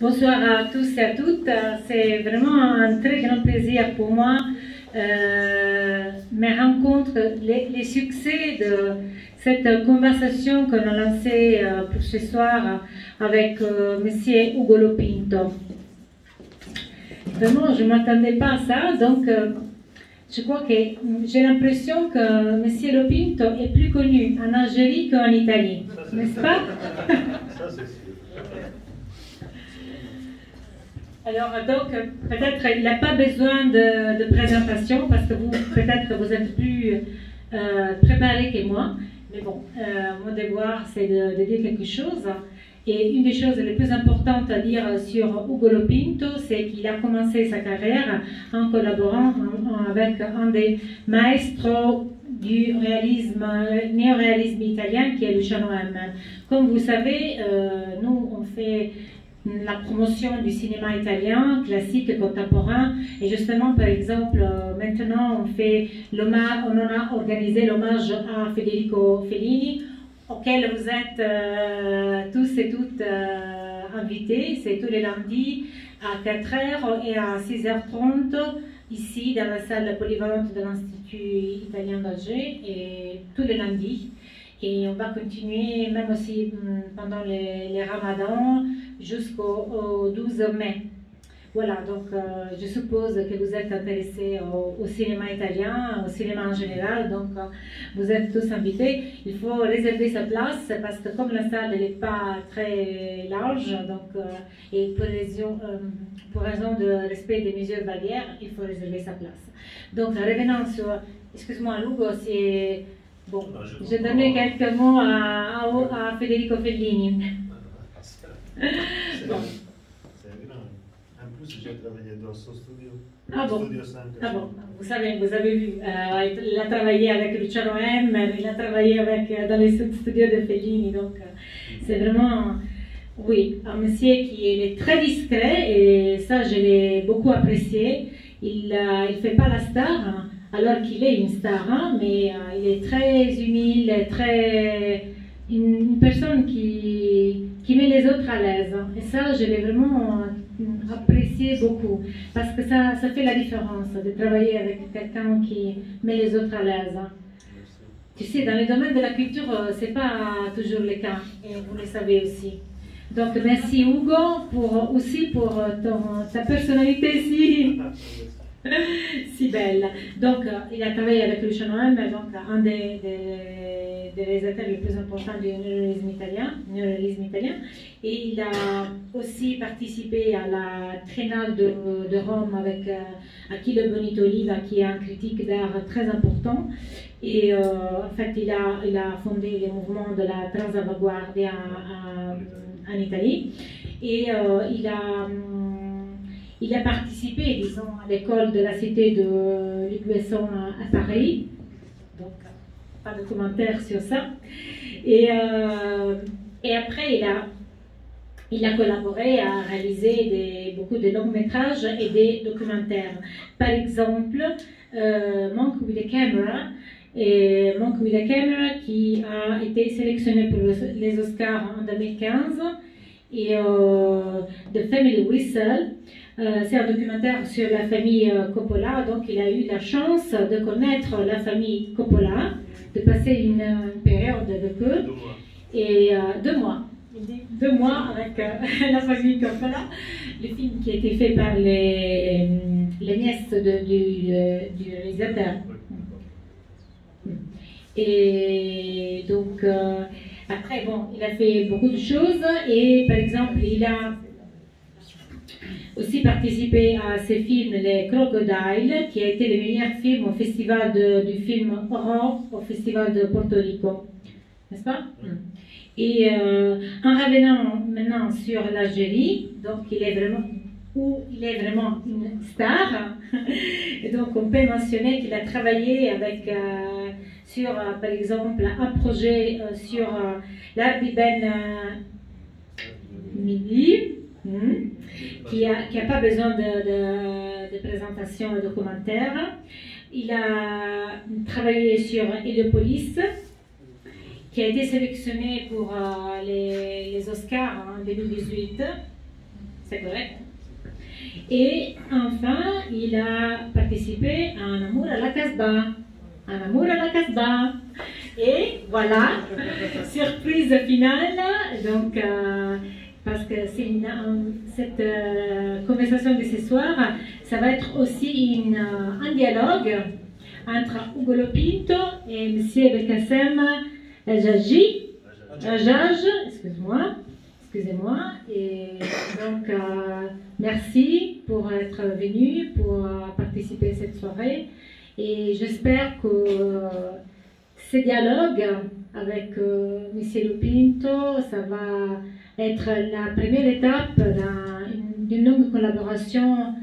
Bonsoir à tous et à toutes. C'est vraiment un très grand plaisir pour moi mes rencontres, les succès de cette conversation qu'on a lancée pour ce soir avec Monsieur Ugo Lopinto. Vraiment, je ne m'attendais pas à ça, donc je crois que j'ai l'impression que Monsieur Lopinto est plus connu en Algérie qu'en Italie, n'est-ce pas? Ça, c'est sûr. Alors, donc, peut-être il n'a pas besoin de présentation parce que vous, peut-être, vous êtes plus préparé que moi. Mais bon, mon devoir, c'est de dire quelque chose. Et une des choses les plus importantes à dire sur Ugo Lopinto, c'est qu'il a commencé sa carrière en collaborant avec un des maestros du réalisme, néoréalisme italien, qui est Luciano M. Comme vous savez, nous, on fait la promotion du cinéma italien, classique et contemporain. Et justement, par exemple, maintenant, on a organisé l'hommage à Federico Fellini, auquel vous êtes tous et toutes invités. C'est tous les lundis à 4h et à 6h30, ici, dans la salle polyvalente de l'Institut italien d'Alger, et tous les lundis. Et on va continuer, même aussi pendant les ramadans, jusqu'au 12 mai. Voilà, donc je suppose que vous êtes intéressés au cinéma italien, au cinéma en général, donc vous êtes tous invités. Il faut réserver sa place parce que comme la salle n'est pas très large, donc, et pour raison de respect des mesures barrières, il faut réserver sa place. Donc revenons sur, excuse-moi Lugo, c'est... Bon, j'ai donné quelques mots à Federico Fellini. C'est grand. En plus, j'ai travaillé dans son studio. Ah bon? Studio 5. Ah bon, vous avez vu, il a travaillé avec Luciano M, il a travaillé dans les studios de Fellini, donc c'est vraiment, oui, un monsieur qui est très discret et ça je l'ai beaucoup apprécié. Il ne fait pas la star, alors qu'il est une star, hein, mais il est très humile, une personne qui met les autres à l'aise. Et ça, je l'ai vraiment apprécié beaucoup, parce que ça fait la différence de travailler avec quelqu'un qui met les autres à l'aise. Tu sais, dans le domaine de la culture, ce n'est pas toujours le cas, et vous le savez aussi. Donc, merci Ugo aussi pour ta personnalité si belle. Donc, il a travaillé avec Luciano M, donc un des réalisateurs les plus importants du néoréalisme italien. Et il a aussi participé à la Triennale de Rome avec Achille Bonito Oliva, qui est un critique d'art très important. Et en fait, il a fondé les mouvements de la Transalvaguardia en Italie. Et il a participé, disons, à l'école de la cité de Luc Besson à Paris. Donc, pas de commentaires sur ça. Et après, il a collaboré à réaliser beaucoup de longs métrages et des documentaires. Par exemple, Monk with a Camera, Monk with a Camera qui a été sélectionné pour les Oscars en 2015, et The Family Whistle. C'est un documentaire sur la famille Coppola, donc il a eu la chance de connaître la famille Coppola, de passer une période avec eux, 2 mois. et 2 mois. 2 mois avec la famille Coppola, le film qui a été fait par les nièces du réalisateur. Et donc, après, bon, il a fait beaucoup de choses, et par exemple, il a aussi participé à ce film, Les Crocodiles, qui a été le meilleur film au festival du film horror au festival de Porto Rico, n'est-ce pas? Et en revenant maintenant sur l'Algérie, donc il est vraiment une star. Et donc on peut mentionner qu'il a travaillé sur, par exemple, un projet sur l'Arbi Ben Midi, qui n'a pas besoin de présentation et de commentaires. Il a travaillé sur Héliopolis, qui a été sélectionné pour les Oscars en 2018. c'est correct. Et enfin, il a participé à Un amour à la Casbah. Un amour à la Casbah. Et voilà, surprise finale. Donc, parce que cette conversation de ce soir, ça va être aussi un dialogue entre Ugo Lopinto et M. Belkacem Jaj, excusez-moi. Et donc, merci pour être venu, pour participer à cette soirée. Et j'espère que ce dialogue avec M. Lopinto, ça va être la première étape d'une longue collaboration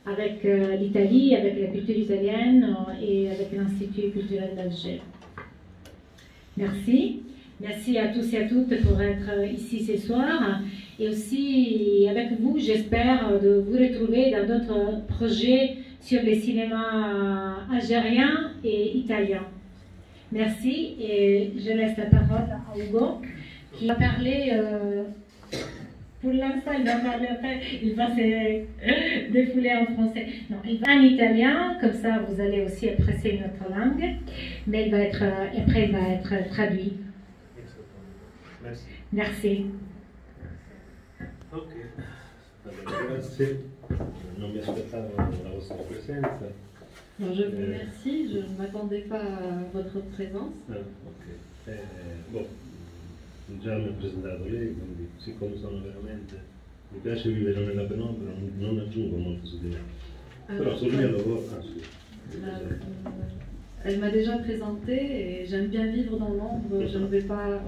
avec l'Italie, avec la culture italienne et avec l'Institut culturel d'Alger. Merci. Merci à tous et à toutes pour être ici ce soir. Et aussi avec vous, j'espère de vous retrouver dans d'autres projets sur les cinémas algériens et italiens. Merci et je laisse la parole à Ugo qui va parler, pour l'instant il va parler après, il va se défouler en français. Non, il va en italien, comme ça vous allez aussi apprécier notre langue, mais après il va être traduit. Merci. Merci. Ok, grazie, non mi aspettavo la vostra presenza. Alors, je vous remercie, je ne m'attendais pas à votre présence. Ok, boh, già mi ha presentato lei, quindi siccome sono veramente, mi piace vivere nella penombra, non aggiungo molto su di me. Però sul mio lavoro, elle m'a déjà présenté et j'aime bien vivre dans l'ombre, je ne vais pas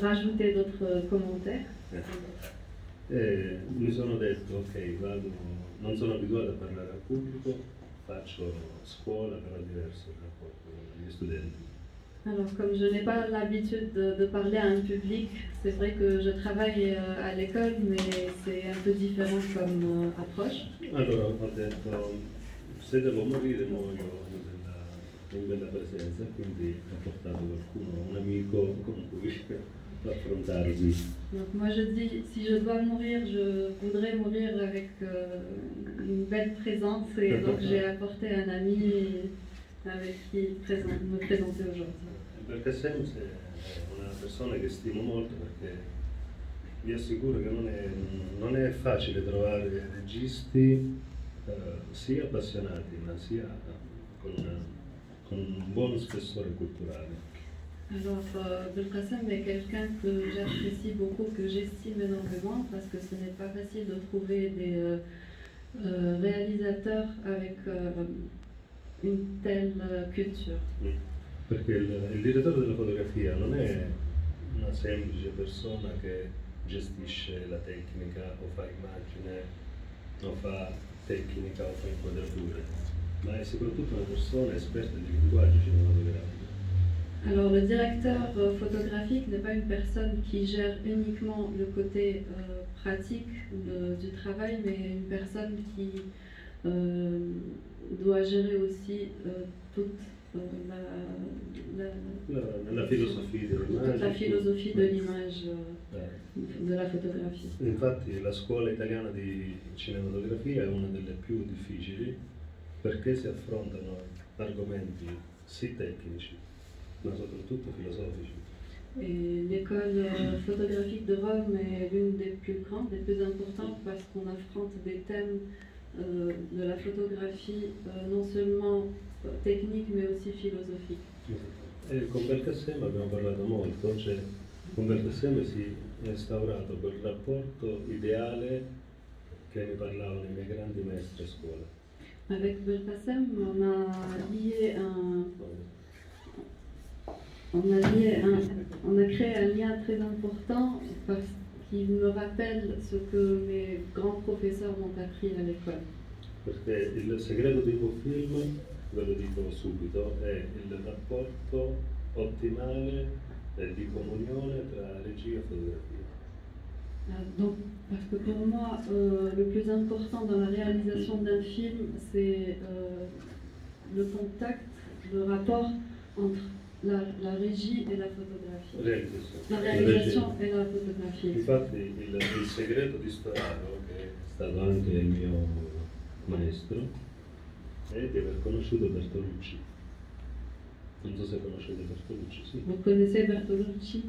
rajouter d'autres commentaires. Mi sono detto, ok, non sono abituato a parlare al pubblico, faccio scuola, però è diverso il rapporto con gli studenti. Alors, comme je n'ai pas l'habitude de parler à un public, c'est vrai que je travaille à l'école, mais c'est un peu différent comme approche. Allora ho detto, se devo morire muoio in bella presenza, quindi ho portato qualcuno, un amico con cui affrontarvi. Donc moi je dis, si je dois mourir, je voudrais mourir avec une belle présence, et donc j'ai apporté un ami avec qui me présenter aujourd'hui. Belkacem è una persona che stimo molto perché vi assicuro che non è facile trovare registi sia appassionati ma sia con un buon spessore culturale. Alors, Belkacem est quelqu'un que j'apprécie beaucoup, que j'estime énormément, parce que ce n'est pas facile de trouver des réalisateurs avec une telle culture. Perché il direttore della fotografia non è una semplice persona che gestisce la tecnica o fa immagine o fa tecnica o fa inquadrature, ma è soprattutto una persona esperta di linguaggio cinematografico. Alors le directeur photographique n'est pas une personne qui gère uniquement le côté pratique du travail, mais une personne qui doit gérer aussi toute la philosophie de l'image, de la photographie. Infatti la scuola italiana di cinematografia è una delle più difficili perché si affrontano argomenti sì tecnici ma soprattutto filosofici. Et l'école photographique de Rome est l'une des plus grandes, des plus importantes, parce qu'on affronte des thèmes de la photographie non seulement techniques mais aussi philosophiques. E con Belkacem abbiamo parlato molto, con Belkacem si è instaurato quel rapporto ideale che ne parlavano i miei grandi maestri a scuola. Avec Belkacem, on a créé un lien très important parce qu'il me rappelle ce que mes grands professeurs m'ont appris à l'école. Perché il segreto di un buon film, ve lo dico subito, è il rapporto ottimale di comunione tra regia e fotografia. Donc, parce que pour moi, le plus important dans la réalisation d'un film, c'est le contact, le rapport entre la régie e la fotografia. Realizzazione. La realizzazione e la fotografia. Infatti il segreto di Storaro, che è stato anche il mio maestro, è di aver conosciuto Bertolucci. Non so se conoscete Bertolucci, sì. Vous connaissez Bertolucci?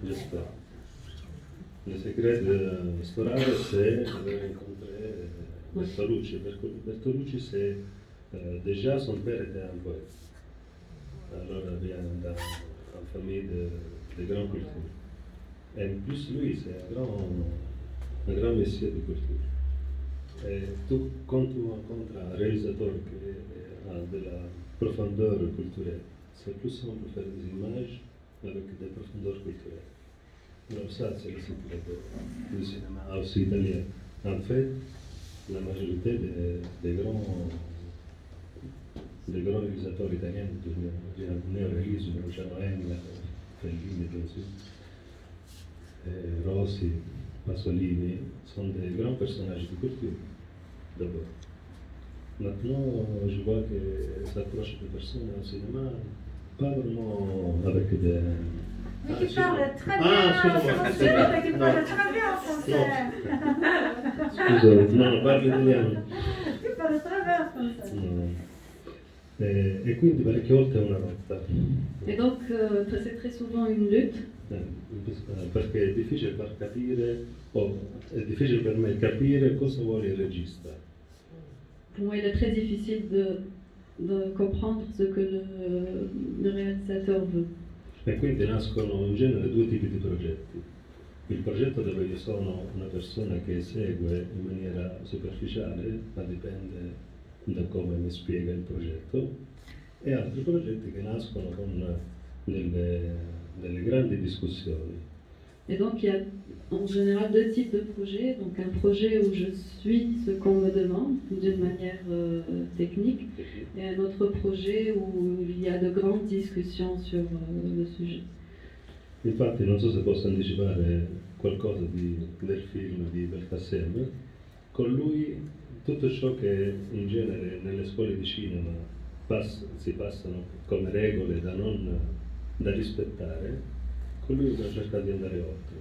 J'espère. Le secret de Storaro, c'est de rencontrer Bertolucci. Bertolucci, c'est déjà son père était un poète. Alors il vient d'une famille de grande culture. Et en plus, lui, c'est un grand messier de culture. Et quand tu rencontres un réalisateur qui a de la profondeur culturelle, c'est plus simple de faire des images avec des profondeurs culturelles. Alors ça, c'est le secret du cinéma aussi italien. En fait, la majorité des grands réalisateurs italiens du néoréalisme, Gianoen, Fellini, bien sûr, Rossi, Pasolini, sont des grands personnages de culture, d'abord. Maintenant, je vois que s'approche des personnes au cinéma, pas vraiment avec des... Mais tu parles très bien français, mais tu parles très bien français. Scusa, no, parlo italiano. Tu parles très bien français. No. E quindi parecchie volte è una lotta. Et donc, c'est très souvent une lutte. Perché è difficile far capire, o è difficile per me capire cosa vuole il regista. Pour moi, il est très difficile de comprendre ce que le réalisateur veut. E quindi nascono in genere due tipi di progetti. Il progetto dove io sono una persona che segue in maniera superficiale, ma dipende da come mi spiega il progetto, e altri progetti che nascono con delle grandi discussioni. Et donc, il y a en général deux types de projets. Donc, un projet où je suis ce qu'on me demande d'une manière technique, et un autre projet où il y a de grandes discussions sur le sujet. Infatti non so se posso anticipare qualcosa del film di Belkacem. Con lui tutto ciò che in genere nelle scuole di cinema si passano come regole da rispettare, con lui abbiamo cercato di andare oltre.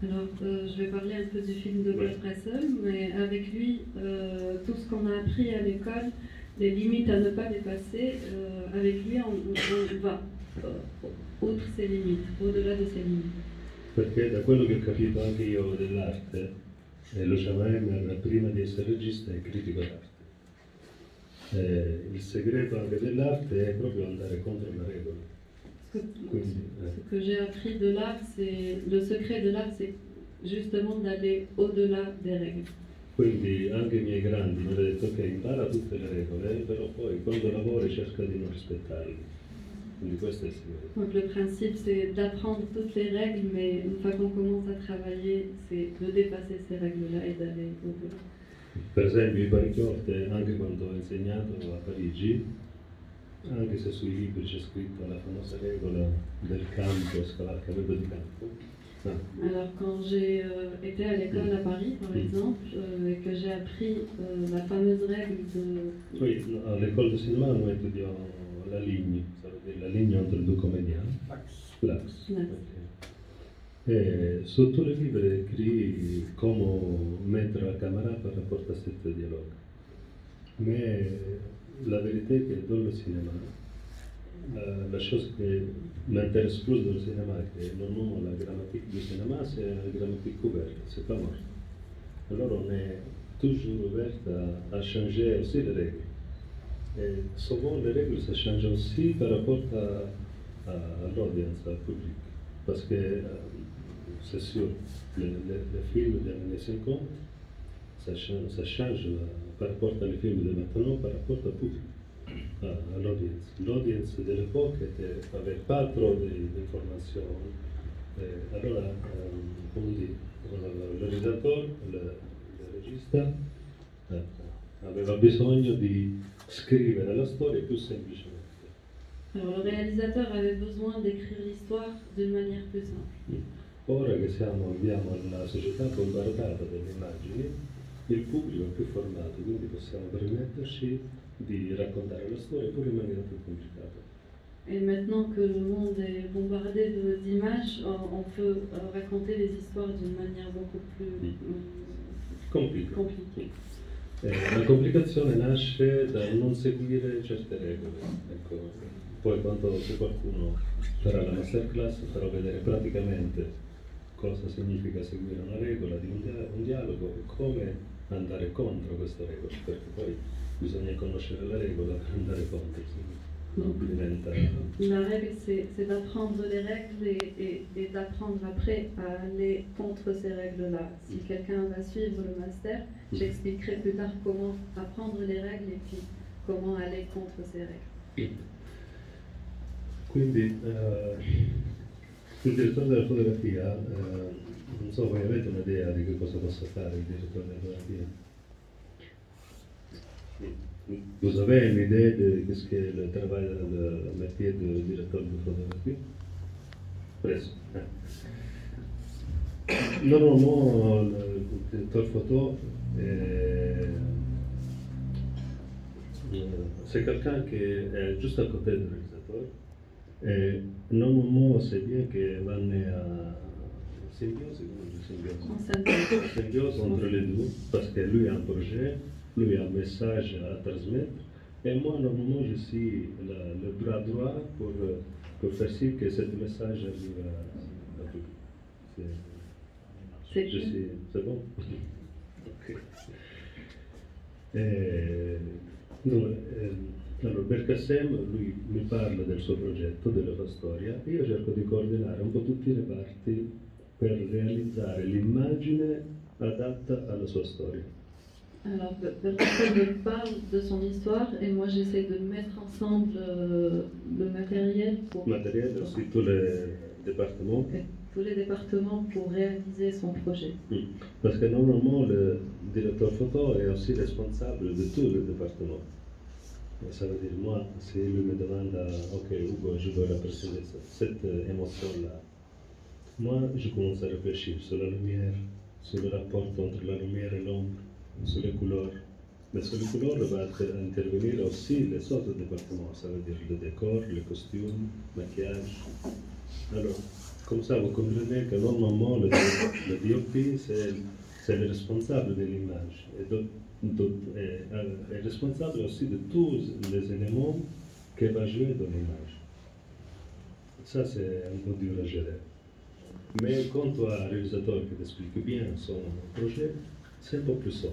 Alors, je vais parler un peu du film de Belkacem, mais avec lui, tout ce qu'on a appris à l'école, les limites à ne pas dépasser, avec lui, on va outre ces limites, au-delà de ces limites. Perché da quello che ho capito anche io dell'arte, lo Gianoen prima di essere regista è critico d'arte. Il segreto anche dell'arte è proprio andare contro la regola. Ce que j'ai appris de l'art, c'est le secret de l'art, c'est justement d'aller au-delà des règles. Quindi anche i miei grandi mi hanno detto ok, impara tutte le regole, però poi quando lavori cerca di non rispettarle. Quindi questo è il segreto. Donc le principe c'est d'apprendre toutes les règles, mais une fois qu'on commence à travailler, c'est de dépasser ces règles-là et d'aller au-delà. Per esempio, io parecchie volte, anche quando ho insegnato a Parigi, anche se sui libri c'è scritto la famosa regola del campo, scavalcamento di campo. Alors quand j'ai été à l'école à Paris, par exemple, et que j'ai appris la fameuse règle de... Oui, all'école de cinéma noi étudions la ligne, ça veut dire la ligne entre deux comédiens. L'axe. E sotto le livre è écrit come mettere la caméra par rapport à cet dialogue. Mais la vérité est que dans le cinéma, la chose qui m'intéresse plus dans le cinéma, que normalement la grammatique du cinéma, c'est la grammatique ouverte, c'est pas morte. Alors on est toujours ouvert à changer aussi les règles. Et souvent les règles ça change aussi par rapport à l'audience, au public. Parce que c'est sûr, les films des années 50, ça change par rapport aux films de maintenant, par rapport au public, à l'audience. L'audience de l'époque n'avait pas trop d'informations. Alors, come dire, il realizzatore, il regista, aveva bisogno di scrivere la storia più semplicemente. Alors le réalisateur avait besoin d'écrire l'histoire d'une manière plus simple. Ora che abbiamo una società bombardata dalle immagini, il pubblico è più formato, quindi possiamo permetterci di raccontare la storia pure in maniera più complicata. Et maintenant que le monde est bombardé d'images, on peut raconter les histoires d'une manière beaucoup plus compliquée. La complicazione nasce da non seguire certe regole. Ecco. Poi se qualcuno farà la masterclass farò vedere praticamente cosa significa seguire una regola di un dialogo e come andare contro questa regola, perché poi bisogna conoscere la regola per andare contro. La règle, c'est d'apprendre les règles et d'apprendre après à aller contre ces règles-là. Si quelqu'un va suivre le master, j'expliquerai plus tard comment apprendre les règles et puis comment aller contre ces règles. Quindi il direttore della fotografia, non so, voi avete un'idea di che cosa possa fare il direttore della fotografia? Vous avez une idée de ce qu'est le travail, le métier de directeur de photographie? Presque. Normalement, le directeur photo, c'est quelqu'un qui est juste à côté du réalisateur. Et normalement, c'est bien qu'il va amener à symbiose entre les deux, parce que lui a un projet, lui a un message à transmettre, et moi, normalement, je suis le bras droit pour faire si que ce message arrive à tout. C'est bon? Okay. Allora, Belkacem, lui mi parla del suo progetto, della sua storia, e io cerco di coordinare un po' tutti i reparti per realizzare l'immagine adatta alla sua storia. Alors, Belkacem me parle de son histoire et moi j'essaie de mettre ensemble le matériel pour... Matériel, aussi tous les départements. Tous les départements pour réaliser son projet. Parce que normalement, le directeur photo est aussi responsable de tous les départements. Ça veut dire, moi, si lui me demande, ok, Hugo, je veux représenter cette émotion-là, moi, je commence à réfléchir sur la lumière, sur le rapport entre la lumière et l'ombre, sur les couleurs. Mais sur les couleurs, va intervenir aussi les autres départements, ça veut dire le décor, les costumes, le maquillage. Alors, comme ça, vous comprenez que normalement, le DOP, c'est le responsable de l'image. Est responsable aussi de tous les éléments qu'il va jouer dans l'image. Ça, c'est un peu dur à gérer. Mais quand tu as un réalisateur qui t'explique bien son projet, c'est un peu plus simple.